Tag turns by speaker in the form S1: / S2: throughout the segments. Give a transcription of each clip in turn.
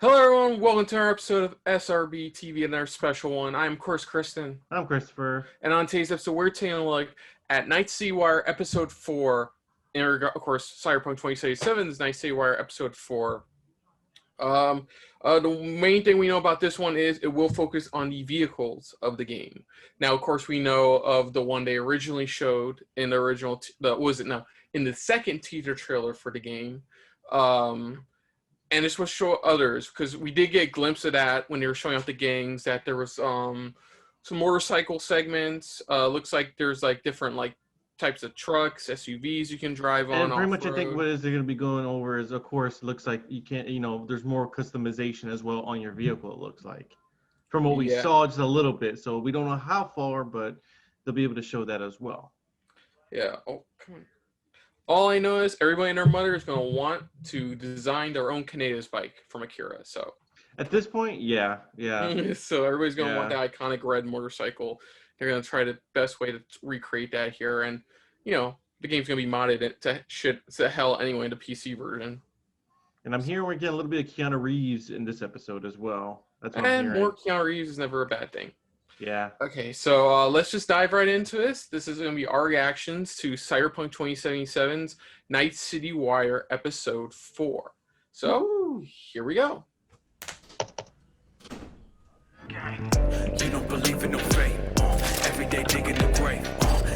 S1: Hello everyone, welcome to our episode of SRBTV, another special one. I'm of course Kristen.
S2: I'm Christopher.
S1: And on today's episode, we're taking a look at Night City Wire episode 4, and of course Cyberpunk 2077 is Night City Wire episode 4. The main thing we know about this one is it will focus on the vehicles of the game. Now, of course, we know of the one they originally showed in the original, in the second teaser trailer for the game. And this will show others, because we did get a glimpse of that when they were showing off the gangs, that there was some motorcycle segments. Looks like there's like different like types of trucks, SUVs you can drive on.
S2: And pretty much I think what is they're going to be going over is, of course, it looks like you can't, there's more customization as well on your vehicle, it looks like. From what we saw just a little bit. So we don't know how far, but they'll be able to show that as well.
S1: Yeah. Oh, come on. All I know is everybody and their mother is going to want to design their own Kaneda's bike from Akira. So
S2: at this point, yeah.
S1: So everybody's going to want that iconic red motorcycle. They're going to try the best way to recreate that here. And, the game's going to be modded to hell anyway in the PC version.
S2: And I'm hearing we're getting a little bit of Keanu Reeves in this episode as well. That's what I'm
S1: and
S2: hearing.
S1: More Keanu Reeves is never a bad thing.
S2: Yeah.
S1: Okay, so let's just dive right into this. This is going to be our reactions to Cyberpunk 2077's Night City Wire Episode 4. So, here we go.
S3: You don't believe in no fate. Every day digging the grave.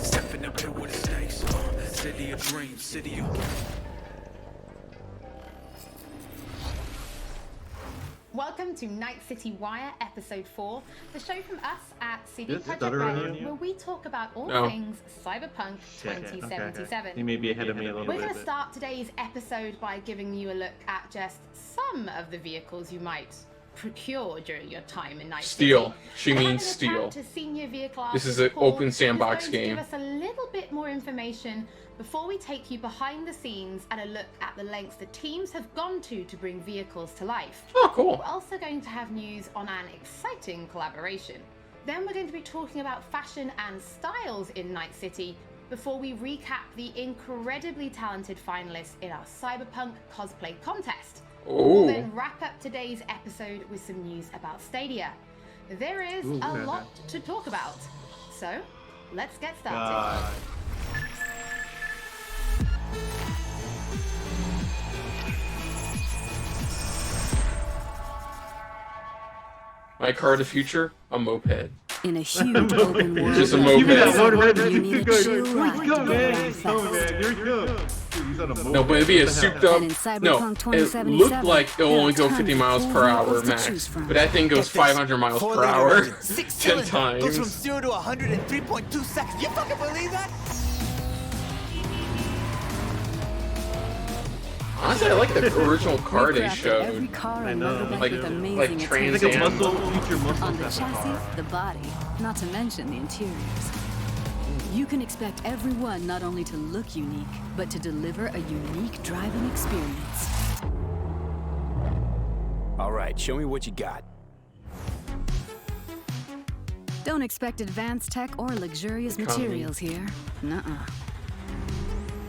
S3: Step in the pit with the snakes. City of dreams, city of...
S4: Welcome to Night City Wire Episode 4, the show from us at CD Projekt RED, where we talk about all things Cyberpunk 2077.
S2: Okay. You may be ahead of me a little bit.
S4: We're going to start today's episode by giving you a look at just some of the vehicles you might procure during your time in Night City.
S1: Steal. She means steal. This is an open sandbox game.
S4: Give us a little bit more information before we take you behind the scenes and a look at the lengths the teams have gone to bring vehicles to life.
S1: Oh, cool.
S4: We're also going to have news on an exciting collaboration. Then we're going to be talking about fashion and styles in Night City before we recap the incredibly talented finalists in our Cyberpunk cosplay contest. We'll then wrap up today's episode with some news about Stadia. There is a lot to talk about. So, let's get started.
S1: My car of the future, a moped.
S5: In a huge open world,
S1: just a moped.
S5: you need a chill ride to get around fast.
S2: You're good.
S1: No, but it'd be a souped up. No, it looked like it'll only go 50 miles per hour max, but that thing goes 500 miles per hour. 10 times.
S3: Goes from 0 to 100 in 3.2 seconds. You fucking believe that?
S1: Honestly, I like the original car they showed.
S5: Every car and motorbike
S1: Like
S5: with amazing
S1: Trans
S2: Like a
S1: Am.
S2: future muscle
S5: on the
S2: type of
S5: chassis,
S2: car.
S5: the body, not to mention the interiors. You can expect everyone not only to look unique, but to deliver a unique driving experience.
S3: All right, show me what you got.
S5: Don't expect advanced tech or luxurious materials here. Nuh-uh.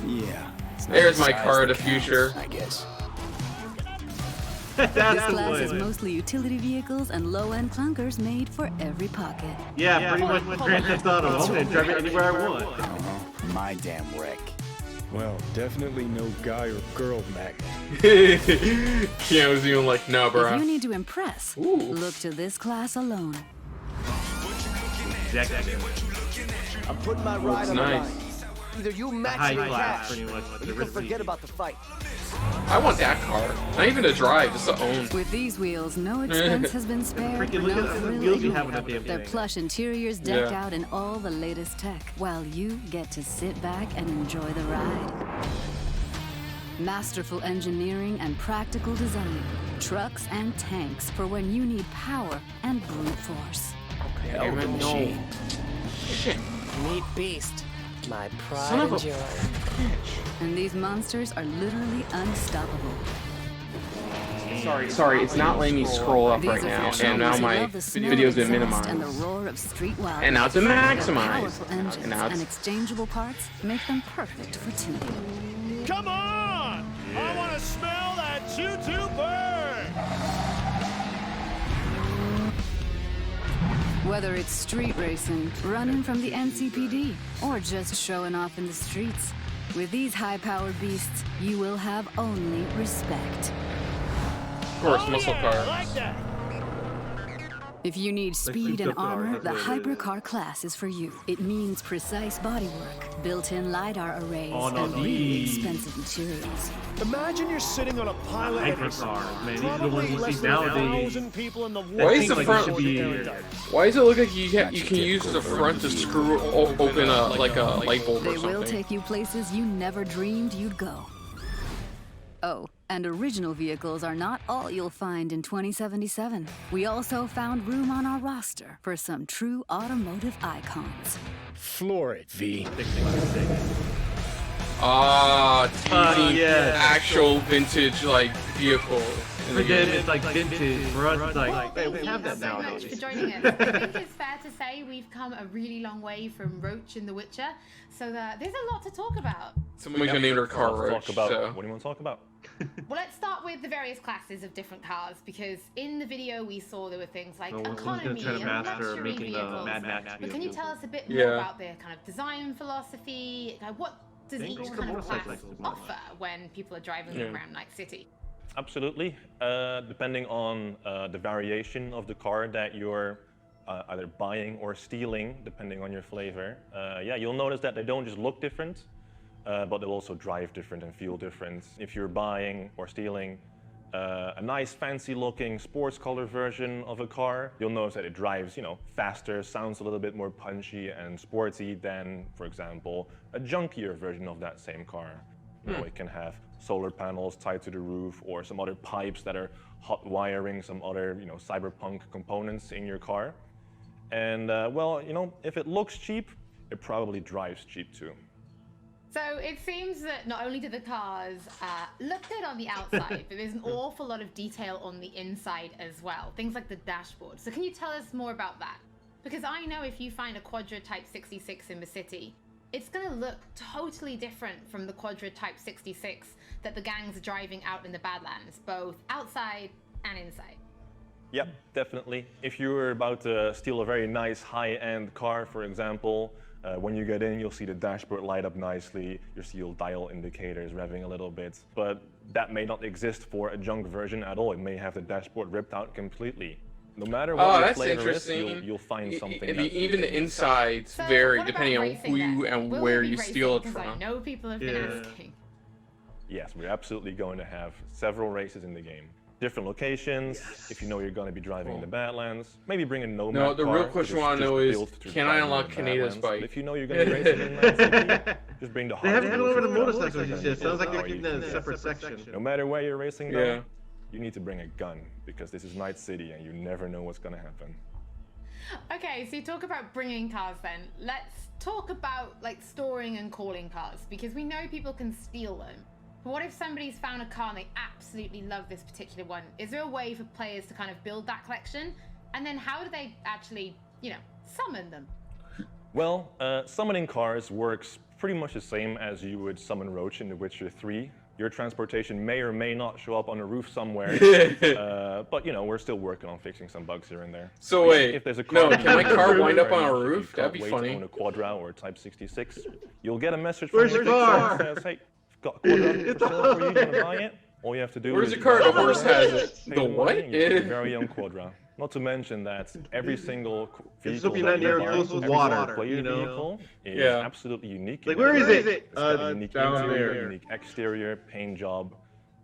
S3: Yeah.
S1: There's my car of the future.
S3: I guess.
S5: This class is mostly utility vehicles and low-end clunkers made for every pocket.
S2: Yeah, pretty much what Grand Theft Auto. I'm going to drive it anywhere I want.
S3: My damn wreck.
S6: Well, definitely no guy or girl magnet.
S1: Keanu's even like, no,
S5: If
S1: bruh.
S5: you need to impress, look to this class alone.
S2: Exactly.
S7: I'm putting my ride on the
S1: nice.
S7: line. Either you match
S2: High
S7: your
S2: class,
S7: cash,
S2: pretty much.
S7: or you can forget about the fight.
S1: I want that car. Not even to drive, just to own.
S5: With these wheels, no expense has been spared,
S2: Freaking look
S5: no
S2: at the
S5: thrill
S2: wheels you have
S5: ignored.
S2: on that damn
S5: Their
S2: thing.
S5: plush interiors decked out in all the latest tech, while you get to sit back and enjoy the ride. Masterful engineering and practical design. Trucks and tanks for when you need power and brute force.
S3: Hell of a machine.
S1: Shit.
S7: Meat beast. My
S1: Son
S7: pride
S1: of a
S7: and joy.
S1: bitch.
S5: And these monsters are literally unstoppable.
S1: Sorry, it's not letting me scroll up
S5: These
S1: right
S5: are
S1: now,
S5: for
S1: and now
S5: showers who
S1: my
S5: love the smell
S1: video's
S5: of
S1: been
S5: exhaust and the
S1: minimized.
S5: roar of street wildlife.
S1: And now it's been
S5: Their
S1: maximized.
S5: powerful engines
S1: And now
S5: and
S1: it's...
S5: exchangeable parts make them perfect for tuning.
S6: Come on! I want to smell that choo-choo burn!
S5: Whether it's street racing, running from the NCPD, or just showing off in the streets, with these high-powered beasts, you will have only respect.
S1: Of course, muscle car.
S5: If you need speed and armor, the hypercar class is for you. It means precise bodywork, built-in LiDAR arrays, and really expensive materials.
S8: Imagine you're sitting on a pile of
S2: hypercars, man. These are the
S8: probably
S2: ones you
S8: less
S2: see
S8: than
S2: nowadays.
S8: 1,000 people in the world.
S1: Why is the
S2: Like
S1: front?
S2: it should be-
S1: Why does it look like you can use the front to screw open a like a light bulb or
S5: They will
S1: something?
S5: take you places you never dreamed you'd go. Oh, and original vehicles are not all you'll find in 2077. We also found room on our roster for some true automotive icons.
S8: Floor it, V.
S1: Teasing
S2: yes.
S1: actual vintage like vehicles. in
S2: For
S1: the
S2: them,
S1: game.
S2: it's like vintage. For us, it's like, hey,
S4: Thank
S2: we
S4: you
S2: have that
S4: so much
S2: nowadays.
S4: for joining us. I think it's fair to say we've come a really long way from Roach in The Witcher, so there's a lot to talk about.
S1: Someone can name their car
S9: Let's
S1: Roach.
S9: talk about,
S1: So.
S9: what do you want to talk about?
S4: Well, let's start with the various classes of different cars, because in the video we saw there were things like
S2: So one's
S4: economy
S2: gonna try to
S4: and
S2: master
S4: luxury
S2: making the
S4: vehicles.
S2: Mad Max
S4: But can you
S2: vehicle.
S4: tell us a bit more
S1: Yeah.
S4: about their kind of design philosophy? Like, what does
S2: Think
S4: each
S2: of
S4: kind of
S2: motorcycles
S4: class
S2: like more
S4: offer when people are driving
S1: Yeah.
S4: around Night City?
S9: Absolutely. Depending on the variation of the car that you're either buying or stealing, depending on your flavor, yeah, you'll notice that they don't just look different, but they'll also drive different and feel different. If you're buying or stealing a nice fancy looking sports color version of a car, you'll notice that it drives, faster, sounds a little bit more punchy and sporty than, for example, a junkier version of that same car. It can have solar panels tied to the roof or some other pipes that are hot wiring some other, cyberpunk components in your car. And well, if it looks cheap, it probably drives cheap too.
S4: So it seems that not only do the cars look good on the outside, but there's an awful lot of detail on the inside as well. Things like the dashboard. So can you tell us more about that? Because I know if you find a Quadra Type 66 in the city, it's going to look totally different from the Quadra Type 66 that the gangs are driving out in the Badlands, both outside and inside.
S9: Yep, definitely. If you're about to steal a very nice high-end car, for example, when you get in, you'll see the dashboard light up nicely. You'll see your dial indicators revving a little bit. But that may not exist for a junk version at all. It may have the dashboard ripped out completely. No matter what your
S1: that's
S9: flavor is,
S1: interesting.
S9: you'll find something.
S1: Even the insides
S4: So
S1: vary
S4: what about
S1: depending on
S4: racing
S1: who
S4: then?
S1: and
S4: Will
S1: where
S4: we be
S1: you
S4: racing?
S1: steal it
S4: 'Cause I
S1: from.
S4: know people have been
S2: Yeah.
S4: asking.
S9: Yes, we're absolutely going to have several races in the game. Different locations. If you know you're going to be driving in the Badlands, maybe bring a Nomad
S1: No, the
S9: car,
S1: real
S9: 'cause
S1: question I
S9: it's
S1: want to
S9: just
S1: know is,
S9: built to
S1: can
S9: drive
S1: I
S9: in
S1: unlock
S9: the
S1: Kaneda's
S9: Badlands.
S1: bike?
S9: But if you know you're going to be racing in Night City, just bring the
S2: They haven't
S9: hard
S2: gone over the
S9: version.
S2: motorcycles just yet. Sounds like
S9: Or
S2: they're
S9: you
S2: keeping that in a
S9: can-
S2: separate section.
S9: No matter where you're racing, though,
S1: Yeah.
S9: you need to bring a gun because this is Night City and you never know what's going to happen.
S4: Okay, so you talk about bringing cars then. Let's talk about like storing and calling cars, because we know people can steal them. But what if somebody's found a car and they absolutely love this particular one? Is there a way for players to kind of build that collection? And then how do they actually, summon them?
S9: Well, summoning cars works pretty much the same as you would summon Roach in The Witcher 3. Your transportation may or may not show up on a roof somewhere, but we're still working on fixing some bugs here and there.
S1: So wait,
S9: if there's a
S1: no,
S9: car
S1: can my car wind up on a
S9: if
S1: roof?
S9: you've
S1: That'd
S9: got
S1: be
S9: weight
S1: funny.
S9: on a Quadra or Type 66, you'll get a message
S2: Where's
S9: from
S2: your car?
S9: that says, "Hey, I've got a Quadra for sale for you. You want to buy it?" All you have to do
S1: Where's
S9: is
S1: the car? The
S9: buy
S1: horse has it.
S9: pay
S1: The
S9: money,
S1: what?
S9: and you get your very own Quadra. Not to mention that every single
S2: It's
S9: vehicle
S2: something
S9: that
S2: that
S9: you
S2: you're
S9: buy,
S2: close with
S9: every
S2: water,
S9: single player
S2: you know?
S9: vehicle is
S1: Yeah.
S9: absolutely unique.
S2: Like,
S9: in
S2: where
S9: every
S2: is
S9: way.
S2: it?
S9: It's got a unique
S1: down
S9: interior,
S1: there.
S9: unique exterior, paint job.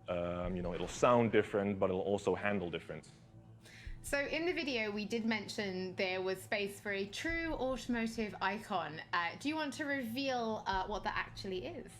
S9: It'll sound different, but it'll also handle different.
S4: So in the video, we did mention there was space for a true automotive icon. Do you want to reveal what that actually is?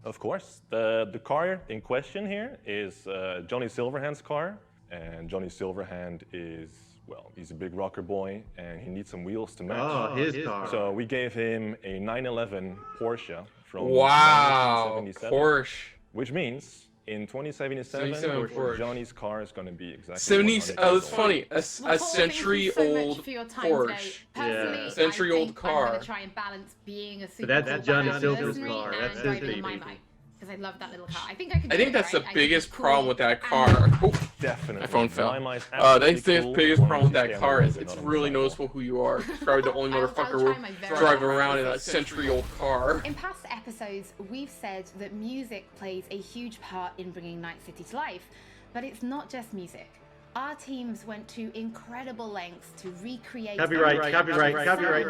S9: Of course. The car in question here is Johnny Silverhand's car. And Johnny Silverhand is, well, he's a big rocker boy and he needs some wheels to match.
S2: Oh, his car.
S9: So we gave him a 911 Porsche from
S1: Wow,
S9: 1977,
S1: Porsche.
S9: which means in 2077,
S1: 77 Porsche.
S9: Johnny's car is going to be exactly
S1: 70.
S9: 100
S1: Oh,
S9: years
S1: it's
S9: old.
S1: funny. A
S4: Well, Paul, thank you so
S1: century-old
S4: much for your time today.
S1: Porsche.
S4: Personally,
S2: Yeah.
S1: Century-old
S4: I'm
S1: car.
S4: going to try and balance being a super
S2: that's
S4: cool
S2: Johnny
S4: badass
S2: Silver's
S4: mercenary
S2: car.
S4: and
S2: That's his
S4: driving
S2: baby.
S4: my bike. because I love that little car. I think I could.
S1: I think that's the biggest problem with that car. Oh,
S9: Definitely.
S1: my phone fell.
S9: Mine's
S1: I think the
S9: cool
S1: biggest
S9: once
S1: problem with
S9: you
S1: that
S9: stay on
S1: car
S9: the
S1: is
S9: road,
S1: it's
S9: not on the
S1: really
S9: sidewalk.
S1: noticeable who you are. It's probably the only
S4: I'll
S1: motherfucker
S4: try my very
S1: driving
S4: best.
S1: around in a century-old car.
S4: In past episodes, we've said that music plays a huge part in bringing Night City to life, but it's not just music. Our teams went to incredible lengths to recreate.
S2: Copyright. I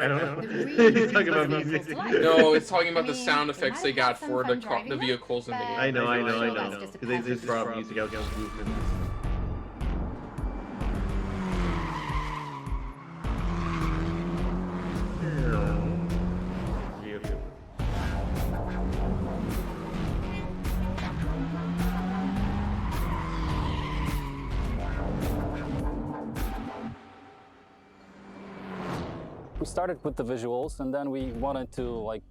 S2: don't know. He's talking about music.
S1: No, it's talking about the sound effects they got for the vehicles in the game.
S2: I know. Because they just brought up music out against movement.
S10: We started with the visuals, and then we wanted to like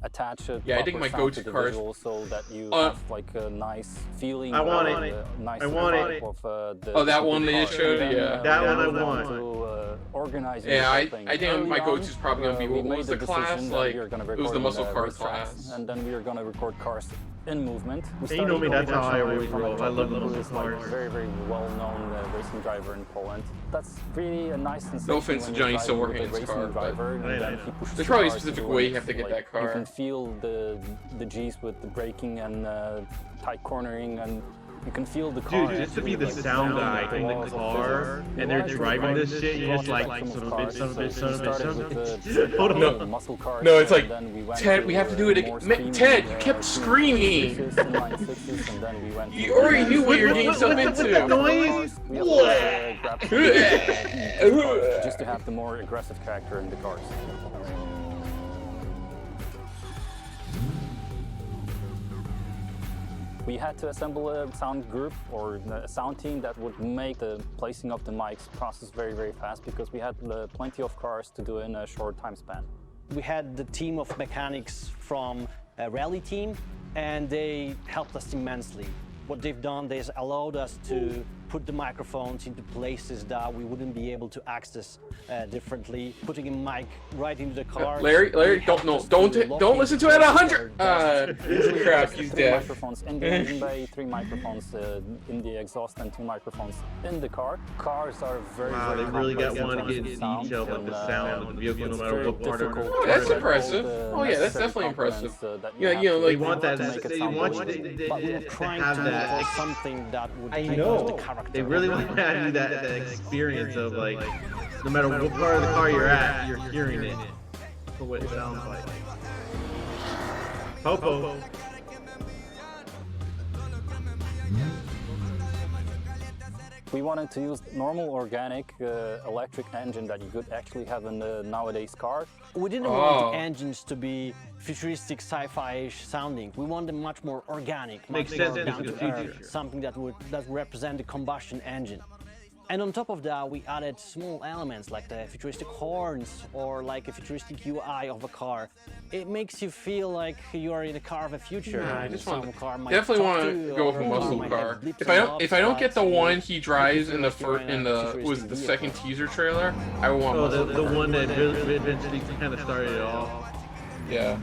S10: attach a
S1: I think my go-to
S10: to the
S1: car is
S10: visuals so that you have like a nice feeling.
S2: I want
S10: of,
S2: it.
S10: Nice
S2: I want
S10: vibe
S2: it.
S10: Of, the,
S1: Oh, that one
S10: the
S1: they
S10: car.
S1: showed?
S10: And then,
S1: Yeah.
S2: That
S10: we
S2: one I
S10: moved on
S2: want.
S10: To, organizing
S1: Yeah,
S10: the
S1: I
S10: thing.
S1: think
S10: Early
S1: my
S10: on,
S1: go-to is probably gonna be
S10: we
S1: what
S10: made
S1: was
S10: the
S1: the class
S10: decision that
S1: like?
S10: we were gonna
S1: It was the
S10: record
S1: muscle
S10: in
S1: car
S10: racetracks,
S1: class.
S10: and then we were going to record cars in movement. We
S2: You know me,
S10: started
S2: that's how I
S10: going
S2: always
S10: from a
S2: roll. I love the
S10: who
S2: muscle
S10: is, like,
S2: cars.
S10: very, very well-known racing driver in Poland. That's really a nice sensation.
S1: No offense to
S10: when
S1: Johnny
S10: you're driving with a
S1: Silverhand's
S10: racing
S1: car, but
S10: driver, and then he pushes
S1: there's
S10: the
S1: probably a
S10: cars
S1: specific
S10: to
S1: way
S10: it.
S1: you have to get
S10: Like,
S1: that car.
S10: You can feel the G's with the braking and tight cornering, and you can feel the car.
S2: Dude, just to be the
S10: like,
S2: sound guy
S10: the
S2: in the
S10: walls of
S2: car,
S10: physics.
S2: and they're
S10: We
S2: driving
S10: wanted
S2: this
S10: to
S2: shit, you're just like,
S10: record
S2: son of a
S10: cars,
S2: bitch, son of a
S10: so
S2: bitch,
S10: we
S2: son of a bitch,
S10: started
S2: son of a
S10: with
S2: bitch.
S10: the
S2: Hold on.
S10: muscle cars,
S1: No, it's like,
S10: and then we went
S1: Ted, we have to do it
S10: more
S1: again.
S10: screaming,
S1: Ted, you kept
S10: to
S1: screaming.
S10: 6s and 9/6s, and then we went
S1: You
S10: to
S1: already knew what you were getting yourself
S2: What's
S1: into.
S2: the noise?
S10: We also grabbed the cars just to have the more aggressive character in the cars. We had to assemble a sound group or a sound team that would make the placing of the mics process very, very fast because we had plenty of cars to do in a short time span.
S11: We had the team of mechanics from a rally team, and they helped us immensely. What they've done, they allowed us to put the microphones into places that we wouldn't be able to access differently. Putting a mic right into the car.
S1: Larry, don't listen to it at 100. Crap, he's
S10: Three
S1: deaf.
S10: microphones in the engine bay, 3 microphones in the exhaust, and 2 microphones in the car. Cars are very,
S2: Wow,
S10: very
S2: they really got
S10: complex
S2: one
S10: in
S2: to get
S10: terms of
S2: detailed with the sound of the vehicle, no
S10: it's
S2: matter
S10: very
S2: what part of
S10: difficult
S2: it.
S1: Oh,
S10: to
S1: that's
S10: get
S1: impressive.
S10: all the
S1: Oh, yeah, that's
S10: necessary
S1: definitely impressive.
S10: components, that
S1: Yeah,
S10: have
S1: you know,
S10: to
S1: like-
S10: do
S2: They want that.
S10: to make it
S2: They
S10: sound
S2: want
S10: good.
S2: you
S11: But we were
S2: to
S11: trying
S2: have
S11: to
S2: that.
S11: make something that would
S2: I
S11: give
S2: know.
S11: us the character.
S2: They really want to have you that experience of like, no matter what part of the car you're at, you're hearing it for what it sounds like. Popo.
S10: We wanted to use normal organic electric engine that you could actually have in the nowadays car.
S11: We didn't want the engines to be futuristic, sci-fi-ish sounding. We want them much more organic,
S2: Makes
S11: much
S2: sense
S11: more
S2: into
S11: down
S2: the
S11: to earth,
S2: future.
S11: something that would represent the combustion engine. And on top of that, we added small elements like the futuristic horns or like a futuristic UI of a car. It makes you feel like you are in a car of the future.
S1: I just
S11: Some
S1: want
S11: car might
S1: definitely
S11: talk
S1: want
S11: to
S1: to
S11: you,
S1: go
S11: or
S1: with a
S11: a
S1: muscle
S11: might
S1: car.
S11: have blips
S1: If
S11: and
S1: I don't get the
S11: bobs,
S1: one
S11: but
S1: he drives in the
S11: you're in a
S1: what was it, the
S11: futuristic
S1: second
S11: vehicle.
S1: teaser trailer, I would want
S2: Oh,
S1: muscle
S2: the
S1: car.
S2: one that eventually kind of started it off.
S1: Yeah.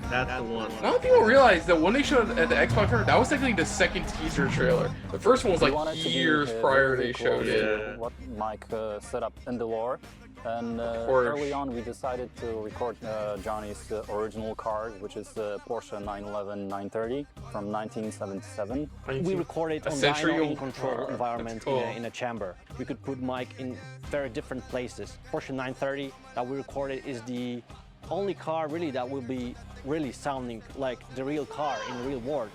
S2: That's the one.
S1: I don't think people realize that when they showed at the Xbox trailer, that was technically the second teaser trailer. The first one was
S10: We
S1: like
S10: wanted to be,
S1: years prior they showed
S10: close
S1: it.
S10: to what Mike set up in the lore. And
S1: Porsche.
S10: early on, we decided to record Johnny's original car, which is the Porsche 911 930 from 1977.
S11: We recorded
S1: A
S11: on
S1: century-old
S11: dyno control
S1: car.
S11: environment
S1: That's cool.
S11: in a chamber. We could put mic in very different places. Porsche 930 that we recorded is the only car really that will be really sounding like the real car in the real world.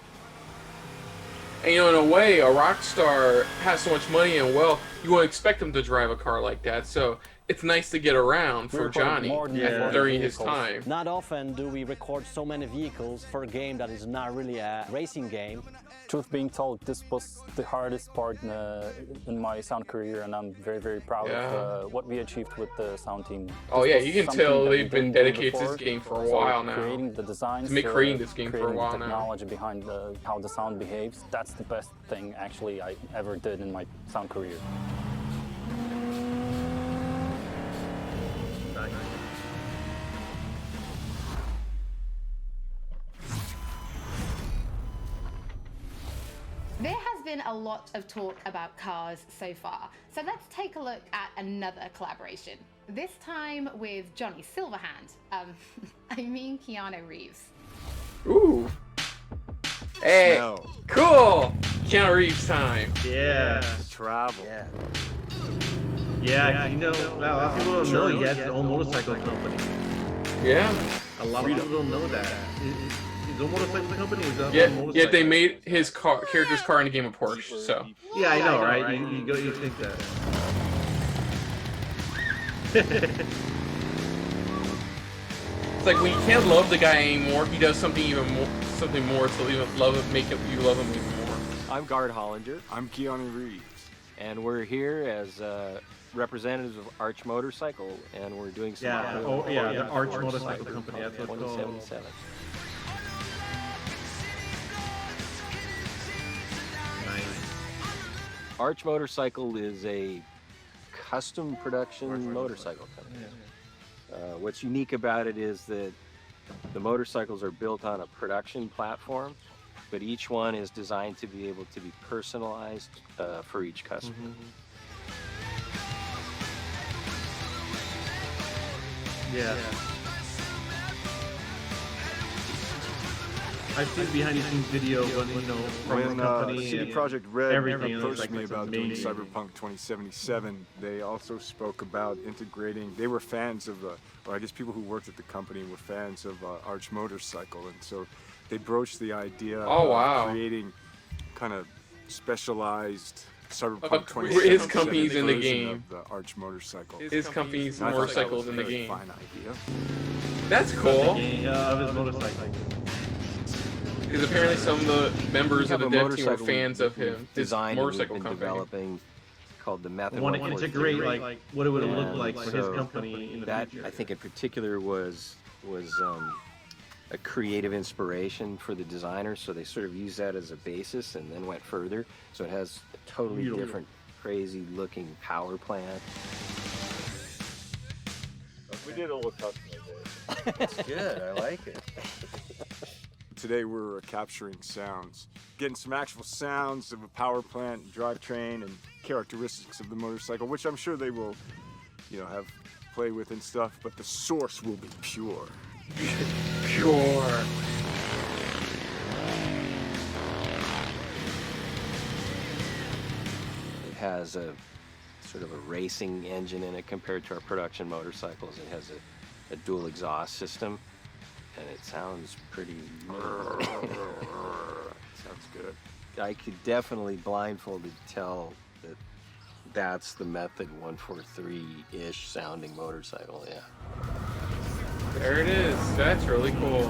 S1: And you know, in a way, a rock star has so much money and wealth, you won't expect him to drive a car like that. So it's nice to get around for
S10: recorded
S1: Johnny
S10: more than 40
S1: during his
S10: vehicles.
S1: time.
S11: Not often do we record so many vehicles for a game that is not really a racing game.
S10: Truth being told, this was the hardest part in my sound career, and I'm very, very proud of what we achieved with the sound team.
S1: Oh
S10: This
S1: yeah,
S10: was
S1: you can
S10: something
S1: tell
S10: that we
S1: they've been
S10: didn't do
S1: dedicated to this
S10: before.
S1: game for a
S10: So
S1: while now.
S10: Creating the designs,
S1: Creating this game for a
S10: creating
S1: while
S10: the
S1: now.
S10: technology behind how the sound behaves. That's the best thing actually I ever did in my sound career.
S4: been a lot of talk about cars so far, so let's take a look at another collaboration. This time with Johnny Silverhand. I mean Keanu Reeves.
S1: Ooh. Hey,
S6: Smell.
S1: cool! Keanu Reeves time.
S2: Yeah.
S6: Travel.
S2: Yeah, you know, a lot of people don't know he has his own motorcycle company.
S1: Yeah.
S2: A lot of people don't know that. His own motorcycle company is up.
S1: Yet they made his character's car in a game of Porsche, so.
S2: Yeah, I know, right? You think that.
S1: It's like when you can't love the guy anymore, he does something more to even you love him even more.
S12: I'm Gard Hollinger.
S6: I'm Keanu Reeves.
S12: And we're here as representatives of Arch Motorcycle, and we're doing some
S2: the Arch Motorcycle Company. That's what it's called.
S12: 2077.
S2: Nice.
S12: Arch Motorcycle is a custom production motorcycle company. What's unique about it is that the motorcycles are built on a production platform, but each one is designed to be able to be personalized for each customer.
S2: Yeah. I've seen behind the scenes video, from the company.
S6: CD Projekt RED
S2: everything
S6: approached me about doing Cyberpunk 2077. They also spoke about integrating. They were fans of, or I guess people who worked at the company were fans of Arch Motorcycle, and so they broached the idea of creating kind of specialized Cyberpunk 2077
S1: his company's in the game.
S6: Of the Arch Motorcycle.
S1: His company's motorcycles in the game.
S6: Fine idea.
S1: That's cool.
S2: Of his motorcycle.
S1: Because apparently some of the members of the dev team were fans of him. His motorcycle company.
S12: Developing called the Method.
S2: Want to integrate like what it would have looked like for his company in the future.
S12: I think in particular was a creative inspiration for the designers, so they sort of used that as a basis and then went further. So it has a totally different, crazy looking power plant.
S6: We did a little customization.
S12: That's good. I like it.
S6: Today we're capturing sounds, getting some actual sounds of a power plant, drivetrain, and characteristics of the motorcycle, which I'm sure they will, have play with and stuff. But the source will be pure.
S1: Pure.
S12: It has a sort of a racing engine in it compared to our production motorcycles. It has a dual exhaust system, and it sounds pretty.
S6: Sounds good.
S12: I could definitely blindfolded tell that that's the Method 143-ish sounding motorcycle. Yeah.
S1: There it is. That's really cool.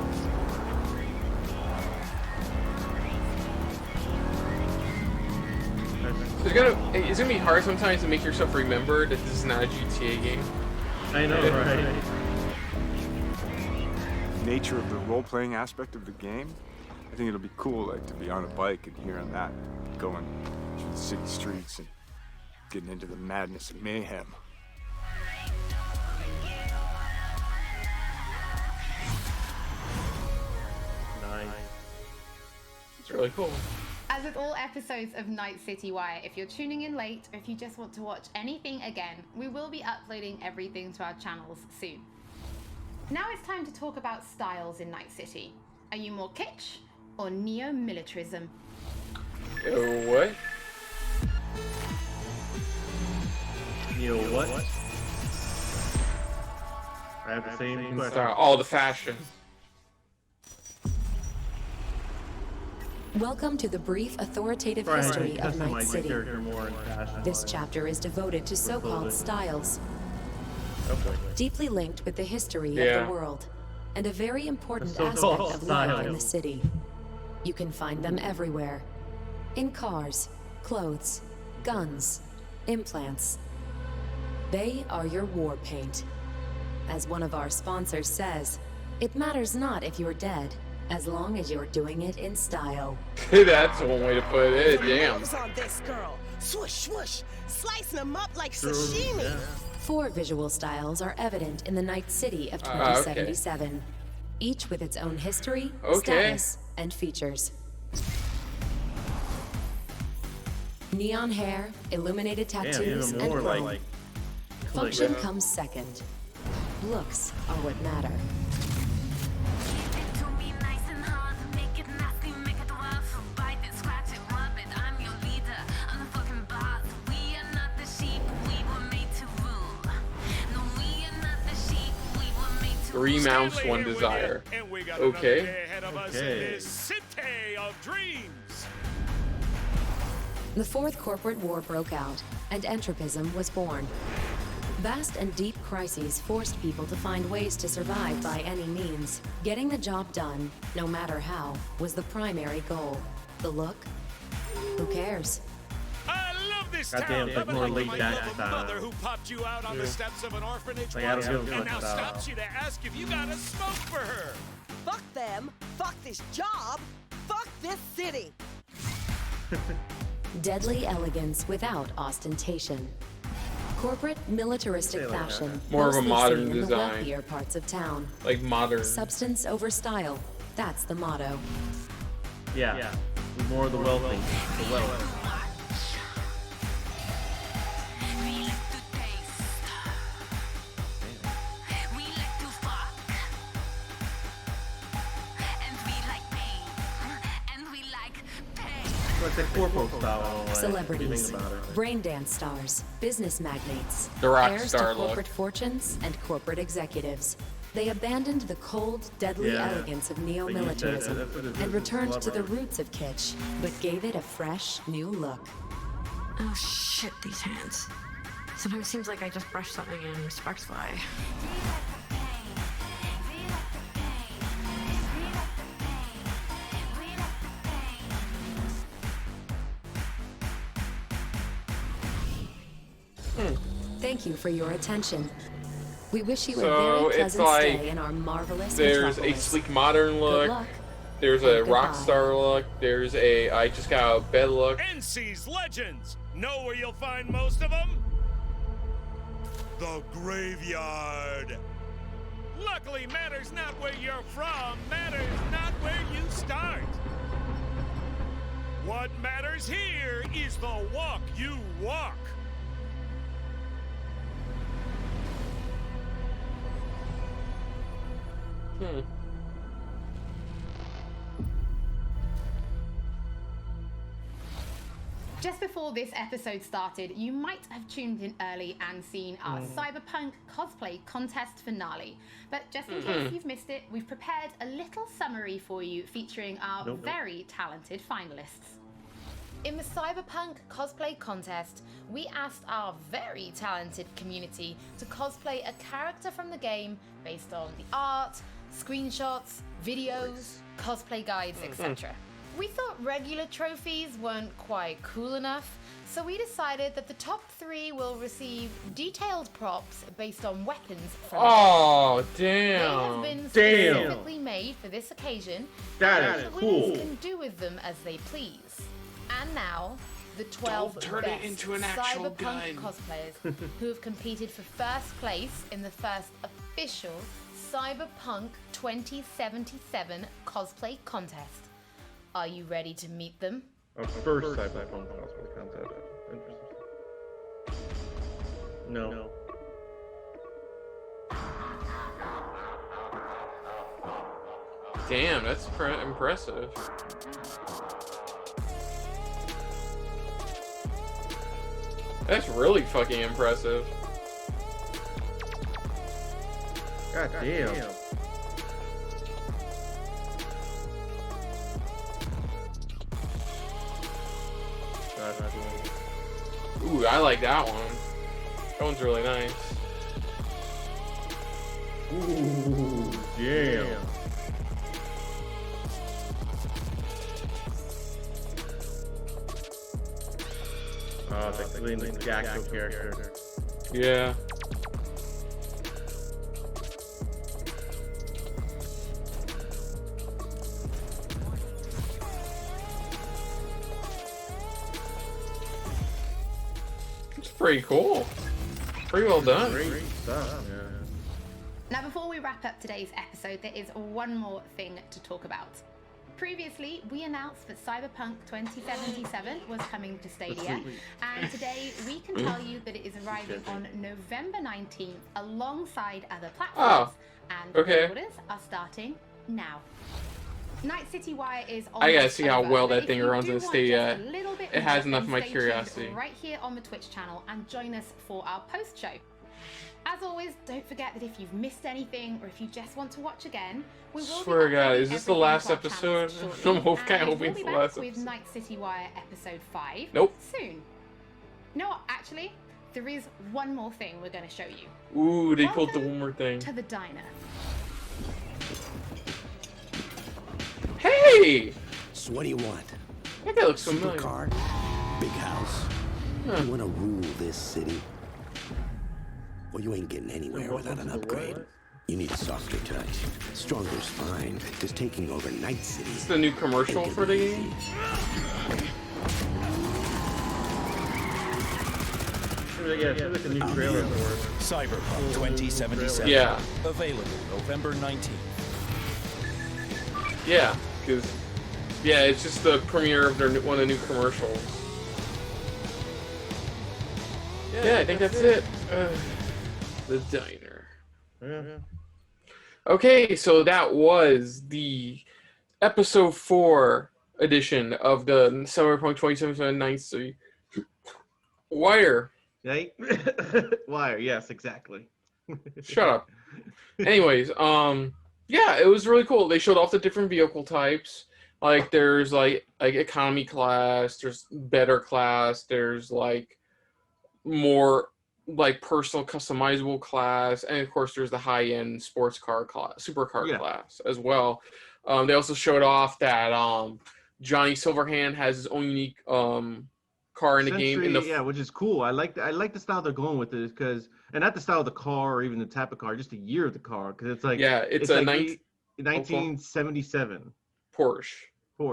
S1: It's gonna be hard sometimes to make yourself remember that this is not a GTA game.
S2: I know, right?
S6: Nature of the role-playing aspect of the game, I think it'll be cool, like to be on a bike and hearing that, going through the city streets and getting into the madness and mayhem.
S2: Nice.
S1: It's really cool.
S4: As with all episodes of Night City Wire, if you're tuning in late or if you just want to watch anything again, we will be uploading everything to our channels soon. Now it's time to talk about styles in Night City. Are you more kitsch or neo-militarism?
S1: What?
S2: What? I have the same question.
S1: All the fashion.
S13: Welcome to the brief authoritative history of Night City. This chapter is devoted to so-called styles, deeply linked with the history of the world, and a very important aspect of life in the city. You can find them everywhere. In cars, clothes, guns, implants. They are your war paint. As one of our sponsors says, it matters not if you're dead, as long as you're doing it in style.
S1: That's one way to put it. Damn.
S14: On this girl. Swoosh, swoosh, slicing them up like sashimi.
S13: 4 visual styles are evident in the Night City of 2077, each with its own history, status, and features. Neon hair, illuminated tattoos,
S2: even
S13: and
S2: more
S13: chrome.
S2: like
S13: Function comes second. Looks are what matter.
S1: Three mounts, one desire. Okay.
S8: City of dreams.
S13: The Fourth Corporate War broke out, and entropism was born. Vast and deep crises forced people to find ways to survive by any means. Getting the job done, no matter how, was the primary goal. The look? Who cares?
S8: I love this town.
S2: Goddamn, it's like more laid back
S8: Your
S2: style.
S8: mother who popped you out on the steps of an orphanage
S2: Like, I
S8: once,
S2: don't give a
S8: and now
S2: fuck about-
S8: stops you to ask if you got a smoke for her.
S14: Fuck them. Fuck this job. Fuck this city.
S13: Deadly elegance without ostentation. Corporate militaristic fashion.
S1: More of a
S13: mostly
S1: modern
S13: seen in the
S1: design.
S13: wealthier parts of town.
S1: Like modern.
S13: Substance over style. That's the motto.
S2: Yeah. More of the wealthy. The wealth. Like the corpo style. Like,
S13: Celebrities,
S2: everything about it.
S13: brain dance stars, business magnates,
S1: The rock
S13: heirs
S1: star
S13: to
S1: look.
S13: corporate fortunes and corporate executives. They abandoned the cold, deadly
S2: Yeah.
S13: elegance of
S2: Like you said,
S13: neo-militarism
S2: that's what it is,
S13: and
S2: it's
S13: returned to the
S2: clever.
S13: roots of kitsch, but gave it a fresh, new look.
S15: Oh shit, these hands. Sometimes it seems like I just brushed something in respectfully.
S13: Thank you for your attention. We wish you
S1: So
S13: a very
S1: it's
S13: pleasant
S1: like
S13: stay in our marvelous
S1: there's a
S13: metropolis.
S1: sleek modern
S13: Good
S1: look.
S13: luck.
S1: There's a
S13: and
S1: rock
S13: goodbye.
S1: star look. There's a I just got a bed look.
S8: NC's Legends. Know where you'll find most of them? The graveyard. Luckily, matters not where you're from, matters not where you start. What matters here is the walk you walk.
S4: Just before this episode started, you might have tuned in early and seen our Cyberpunk cosplay contest finale. But just in case you've missed it, we've prepared a little summary for you featuring our very talented finalists. In the Cyberpunk cosplay contest, we asked our very talented community to cosplay a character from the game based on the art, screenshots, videos, cosplay guides, etc. We thought regular trophies weren't quite cool enough, so we decided that the top 3 will receive detailed props based on weapons from
S1: Oh,
S4: They have
S1: damn.
S4: been specifically made for this occasion,
S2: That
S4: and
S2: is
S4: the winners
S2: cool.
S4: can do with them as they please. And now, the 12
S1: Don't turn it
S4: best
S1: into an actual
S4: Cyberpunk
S1: gun.
S4: cosplayers who have competed for first place in the first official Cyberpunk 2077 cosplay contest. Are you ready to meet them?
S2: Our first Cyberpunk cosplay contest. No.
S1: Damn, that's impressive. That's really fucking impressive.
S2: God damn.
S1: Ooh, I like that one. That one's really nice.
S2: Ooh, damn. Oh, it's like the actual character.
S1: Yeah. It's pretty cool. Pretty well done.
S2: Great stuff, yeah.
S4: Now, before we wrap up today's episode, there is one more thing to talk about. Previously, we announced that Cyberpunk 2077 was coming to Stadia, and today we can tell you that it is arriving on November 19th alongside other platforms, and pre-orders are starting now. Night City Wire is on.
S1: I gotta see how well that thing runs
S4: in
S1: in Stadia. It has enough of my
S4: stay
S1: curiosity.
S4: tuned right here on the Twitch channel and join us for our post show. As always, don't forget that if you've missed anything or if you just want to watch again, we will
S1: Swear to God, is this the last
S4: everything to our
S1: episode?
S4: channels
S1: I'm
S4: shortly,
S1: kind of
S4: and
S1: hoping
S4: we'll
S1: it's
S4: be
S1: the
S4: back
S1: last
S4: with
S1: episode.
S4: Night City Wire episode 5
S1: Nope.
S4: soon. No, what, actually, there is one more thing we're going to show you.
S1: Ooh, they pulled the one more thing.
S4: To the diner.
S1: Hey!
S16: So what do you want?
S1: That guy looks familiar.
S16: Supercar? Big house? You want to rule this city? Well, you ain't getting anywhere without an upgrade. You need a softer touch. Stronger's fine. Just taking over Night City.
S1: Is this the new commercial for the game?
S2: Yeah, it's like a new trailer for it.
S8: Cyberpunk 2077.
S1: Yeah.
S8: Available November 19th.
S1: Yeah, because it's just the premiere of one of the new commercials. Yeah, I think that's it. The diner.
S2: Yeah.
S1: Okay, so that was the episode 4 edition of the Cyberpunk 2077 Night City Wire.
S2: Right? Wire, yes, exactly.
S1: Shut up. Anyways, yeah, it was really cool. They showed off the different vehicle types. Like there's like economy class, there's better class, there's like more like personal customizable class, and of course there's the high-end sports car class, supercar class as well. They also showed off that Johnny Silverhand has his own unique car in the game.
S2: Which is cool. I like the style they're going with it, because, and not the style of the car or even the type of car, just the year of the car, because it's like
S1: it's
S2: a
S1: like
S2: 1977
S1: Porsche.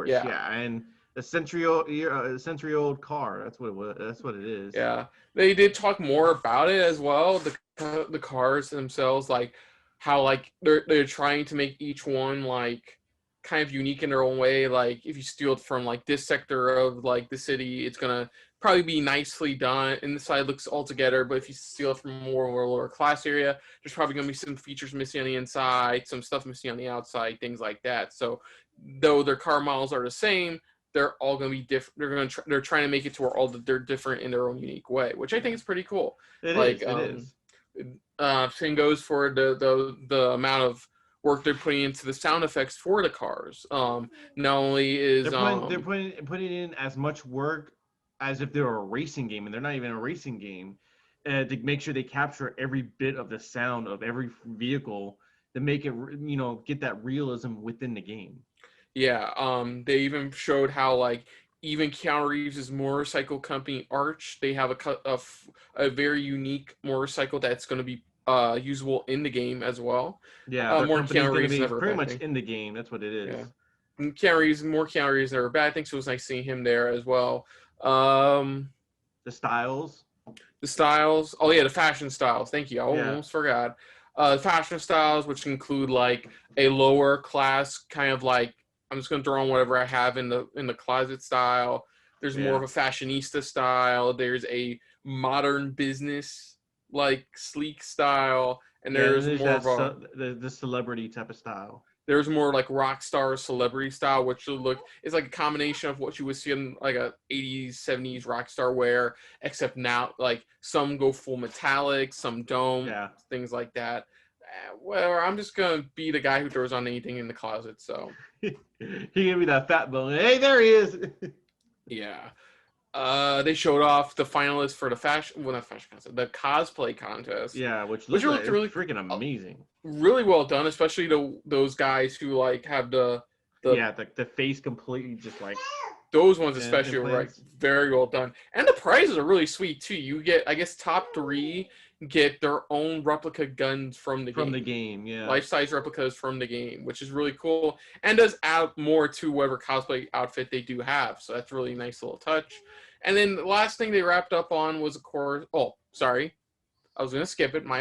S2: Yeah, and a century-old car. That's what it was. That's what it is.
S1: Yeah, they did talk more about it as well. The cars themselves, like how like they're trying to make each one like kind of unique in their own way. Like if you steal it from like this sector of like the city, it's gonna probably be nicely done. Inside looks all together, but if you steal it from more of a lower class area, there's probably gonna be some features missing on the inside, some stuff missing on the outside, things like that. So though their car models are the same, they're all going to be different. They're trying to make it to where they're different in their own unique way, which I think is pretty cool.
S2: It is.
S1: Same goes for the amount of work they're putting into the sound effects for the cars. Not only is
S2: they're putting in as much work as if they're a racing game, and they're not even a racing game, to make sure they capture every bit of the sound of every vehicle to make it, get that realism within the game.
S1: Yeah, they even showed how like even Keanu Reeves' motorcycle company Arch, they have a very unique motorcycle that's going to be usable in the game as well.
S2: Yeah,
S1: more Keanu Reeves
S2: be
S1: never
S2: pretty much in the game. That's what it is.
S1: Yeah. And Keanu Reeves never bad. I think so. It was nice seeing him there as well. The
S2: styles.
S1: Oh yeah, the fashion styles. Thank you. I almost forgot. Fashion styles, which include like a lower class kind of like, I'm just going to throw on whatever I have in the closet style. There's more of a fashionista style. There's a modern business like sleek style, and there's more of
S2: the celebrity type of style.
S1: There's more like rock star celebrity style, which is like a combination of what you would see in like a 80s, 70s rock star wear, except now like some go full metallic, some don't, things like that. Well, I'm just gonna be the guy who throws on anything in the closet. So
S2: he gave me that fat bone. Hey, there he is.
S1: Yeah. They showed off the finalists for the the cosplay contest.
S2: Yeah, which looked really freaking amazing.
S1: Really well done, especially those guys who like have the
S2: face completely just like
S1: those ones especially were like very well done. And the prizes are really sweet too. You get, I guess, top 3 get their own replica guns from the game. Life-size replicas from the game, which is really cool and does add more to whatever cosplay outfit they do have. So that's really nice little touch. And then the last thing they wrapped up on was, of course, I was going to skip it. I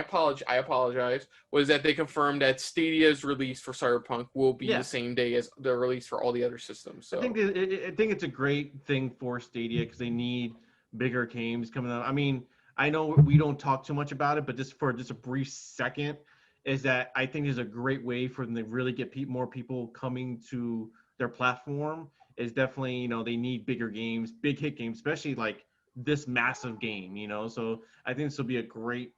S1: apologize. Was that they confirmed that Stadia's release for Cyberpunk will be the same day as the release for all the other systems. So.
S2: I think it's a great thing for Stadia because they need bigger games coming out. I mean, I know we don't talk too much about it, but just a brief second, is that I think is a great way for them to really get more people coming to their platform. Is definitely, they need bigger games, big hit games, especially like this massive game, so I think this will be a great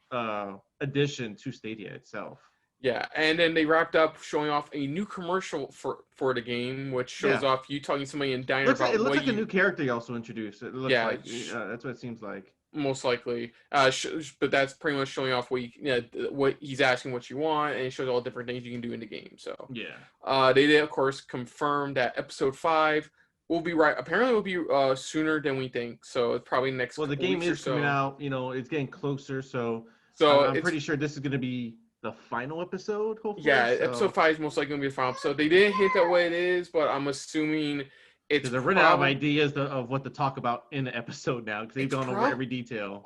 S2: addition to Stadia itself.
S1: Yeah, and then they wrapped up showing off a new commercial for the game, which shows off you talking to somebody in diner about
S2: it looks like a new character you also introduced. It looks like that's what it seems like.
S1: Most likely, but that's pretty much showing off what he's asking what you want, and it shows all different things you can do in the game. So they did of course confirm that episode 5 will be apparently will be sooner than we think. So it's probably next.
S2: Well, the game is coming out. It's getting closer. So I'm pretty sure this is going to be the final episode. Hopefully.
S1: Yeah, episode 5 is most likely going to be the final episode. They didn't hint at what it is, but I'm assuming.
S2: They're running out of ideas of what to talk about in the episode now because they've gone over every detail.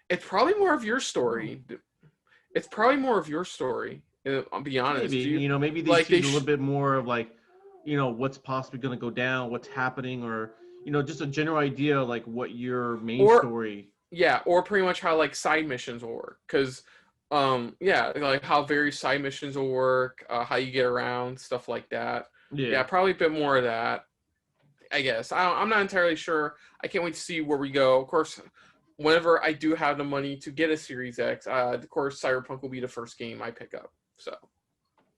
S1: It's probably more of your story. I'll be honest.
S2: Maybe maybe they see a little bit more of like, what's possibly going to go down, what's happening, or just a general idea of like what your main story.
S1: Yeah, or pretty much how like side missions will work, because like how various side missions will work, how you get around, stuff like that. Yeah, probably a bit more of that. I guess. I'm not entirely sure. I can't wait to see where we go. Of course, whenever I do have the money to get a Series X, of course, Cyberpunk will be the first game I pick up. So,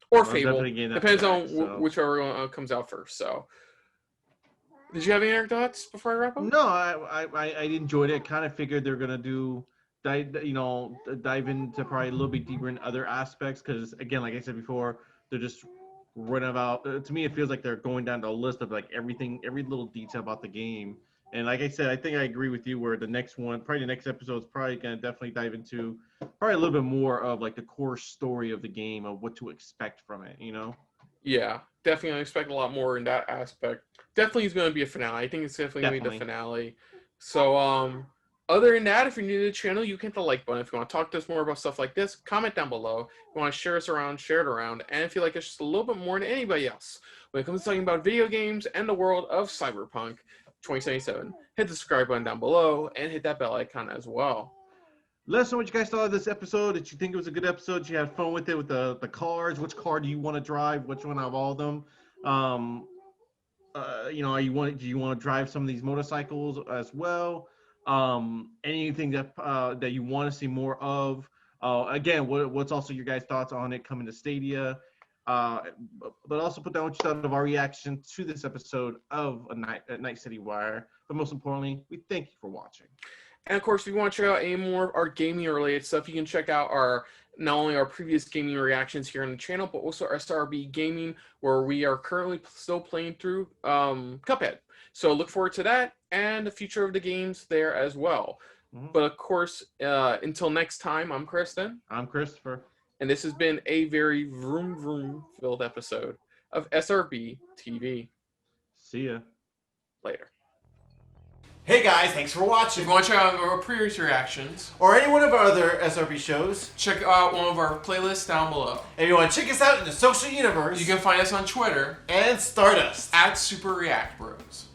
S1: or Fable. Depends on whichever one comes out first. So, did you have any other thoughts before I wrap up?
S2: No, I enjoyed it. I kind of figured they're going to dive into probably a little bit deeper in other aspects because, again, like I said before, they're just running about. To me, it feels like they're going down the list of like everything, every little detail about the game. And like I said, I think I agree with you where the next episode is probably going to definitely dive into probably a little bit more of like the core story of the game of what to expect from it,
S1: Yeah, definitely expect a lot more in that aspect. Definitely is going to be a finale. I think it's definitely going to be the finale. So, other than that, if you're new to the channel, you can hit the like button. If you want to talk to us more about stuff like this, comment down below. If you want to share us around, share it around. And if you like us just a little bit more than anybody else, when it comes to talking about video games and the world of Cyberpunk 2077, hit the subscribe button down below and hit that bell icon as well.
S2: Let us know what you guys thought of this episode. Did you think it was a good episode? Did you have fun with it, with the cars? Which car do you want to drive? Which one out of all of them? Do you want to drive some of these motorcycles as well? Anything that you want to see more of? Again, what's also your guys' thoughts on it coming to Stadia? But also put down what you thought of our reaction to this episode of Night City Wire. But most importantly, we thank you for watching.
S1: And of course, if you want to check out any more of our gaming related stuff, you can check out not only our previous gaming reactions here on the channel, but also our SRB Gaming, where we are currently still playing through Cuphead. So look forward to that and the future of the games there as well. But of course, until next time, I'm Kristen.
S2: I'm Christopher.
S1: And this has been a very vroom vroom filled episode of SRB TV.
S2: See ya.
S1: Later.
S17: Hey guys, thanks for watching.
S1: If you want to check out our previous reactions
S17: or any one of our other SRB shows,
S1: check out one of our playlists down below.
S17: If you want to check us out in the social universe,
S1: you can find us on Twitter
S17: and Stardust
S1: at Super React Bros.